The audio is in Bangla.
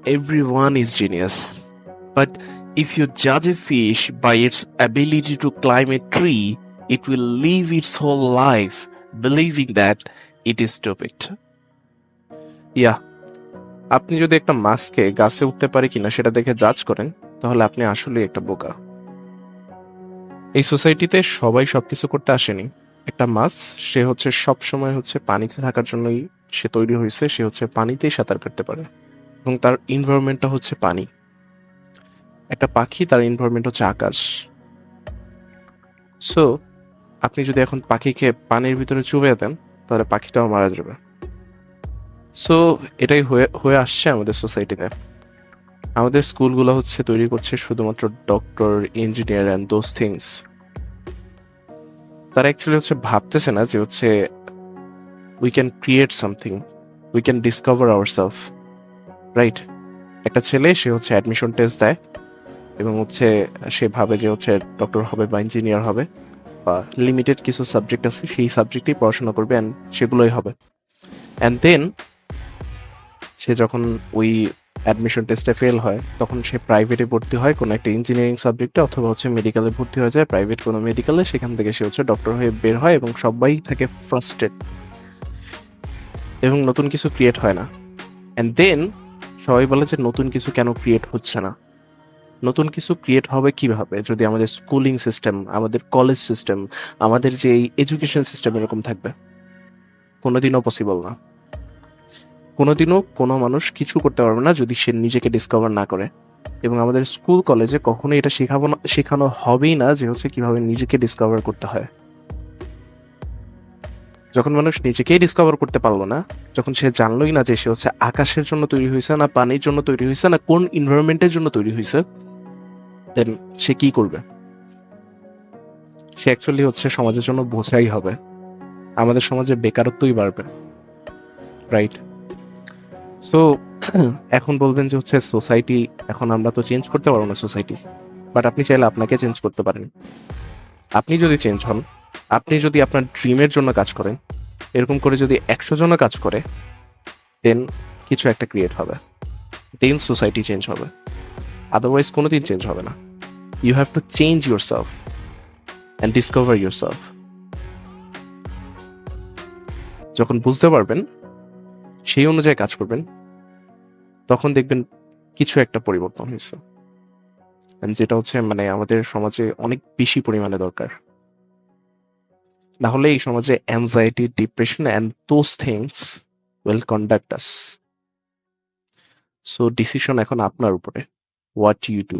everyone is genius. But if you judge a fish by its ability to climb a tree, it will live its whole life believing that it is stupid. Yeah, আপনি যদি একটা মাছকে গাছে উঠতে পারে কিনা সেটা দেখে জাজ করেন, তাহলে আপনি আসলেই একটা বোকা। এই সোসাইটিতে সবাই সবকিছু করতে আসেনি। একটা মাছ, সে হচ্ছে সব সময় হচ্ছে পানিতে থাকার জন্যই সে তৈরি হয়েছে, সে হচ্ছে পানিতেই সাঁতার কাটতে পারে এবং তার এনভায়রনমেন্টটা হচ্ছে পানি। একটা পাখি, তার এনভায়রনমেন্ট হচ্ছে আকাশ। সো আপনি যদি এখন পাখিকে পানির ভিতরে চুবিয়ে দেন, তাহলে পাখিটাও মারা যাবে। সো এটাই হয়ে হয়ে আসছে আমাদের সোসাইটিতে। আমাদের স্কুলগুলো হচ্ছে তৈরি করছে শুধুমাত্র doctor, engineer and those things. তারা অ্যাকচুয়ালি হচ্ছে ভাবতেছে না যে হচ্ছে we can create something, we can discover ourself, right? একটা ছেলে, সে হচ্ছে অ্যাডমিশন টেস্ট দেয় এবং হচ্ছে সে ভাবে যে হচ্ছে ডক্টর হবে বা ইঞ্জিনিয়ার হবে, বা লিমিটেড কিছু সাবজেক্ট আছে সেই সাবজেক্টেই পড়াশোনা করবে অ্যান্ড সেগুলোই হবে। অ্যান্ড দেন সে যখন ওই অ্যাডমিশন টেস্টে ফেল হয়, তখন সে প্রাইভেটে ভর্তি হয় কোনো একটা ইঞ্জিনিয়ারিং সাবজেক্টে, অথবা হচ্ছে মেডিকেলে ভর্তি হয়ে যায়, প্রাইভেট কোনো মেডিকেলে। সেখান থেকে সে হচ্ছে ডক্টর হয়ে বের হয় এবং সবাই থাকে ফ্রাস্ট্রেট এবং নতুন কিছু ক্রিয়েট হয় না। অ্যান্ড দেন সবাই বলে যে নতুন কিছু কেন ক্রিয়েট হচ্ছে না। নতুন কিছু ক্রিয়েট হবে কিভাবে যদি আমাদের স্কুলিং সিস্টেম, আমাদের কলেজ সিস্টেম, আমাদের যে এডুকেশন সিস্টেম এরকম থাকবে? কোনোদিনও পসিবল না। কোনোদিনও কোনো মানুষ কিছু করতে পারবে না যদি সে নিজেকে ডিসকভার না করে। এবং আমাদের স্কুল কলেজে কখনোই এটা শেখানো হবেই না যে হচ্ছে কিভাবে নিজেকে ডিসকভার করতে হয়। যখন মানুষ নিজেকেই ডিসকভার করতে পারলো না, যখন সে জানলোই না যে সে হচ্ছে আকাশের জন্য তৈরি হয়েছে, না পানির জন্য তৈরি হয়েছে, না কোন এনভায়রনমেন্টের জন্য তৈরি হয়েছে, দেন সে কি করবে? সে অ্যাকচুয়ালি হচ্ছে সমাজের জন্য বোঝাই হবে। আমাদের সমাজে বেকারত্বই বাড়বে, রাইট? সো এখন বলবেন যে হচ্ছে সোসাইটি, এখন আমরা তো চেঞ্জ করতে পারবো না সোসাইটি, বাট আপনি চাইলে আপনাকে চেঞ্জ করতে পারেন। আপনি যদি চেঞ্জ হন, আপনি যদি আপনার ড্রিমের জন্য কাজ করেন, এরকম করে যদি 100 জন কাজ করে, দেন কিছু একটা ক্রিয়েট হবে, দেন সোসাইটি চেঞ্জ হবে। আদারওয়াইজ কোনোদিন চেঞ্জ হবে না। You have to change yourself and discover yourself. যখন বুঝতে পারবেন, সেই অনুযায়ী কাজ করবেন, তখন দেখবেন কিছু একটা পরিবর্তন হয়েছে, যেটা হচ্ছে মানে আমাদের সমাজে অনেক বেশি পরিমাণে দরকার। না হলে এই সমাজে anxiety, depression and those things will conduct us. So decision এখন আপনার উপরে, হোয়াট ইউ ডু।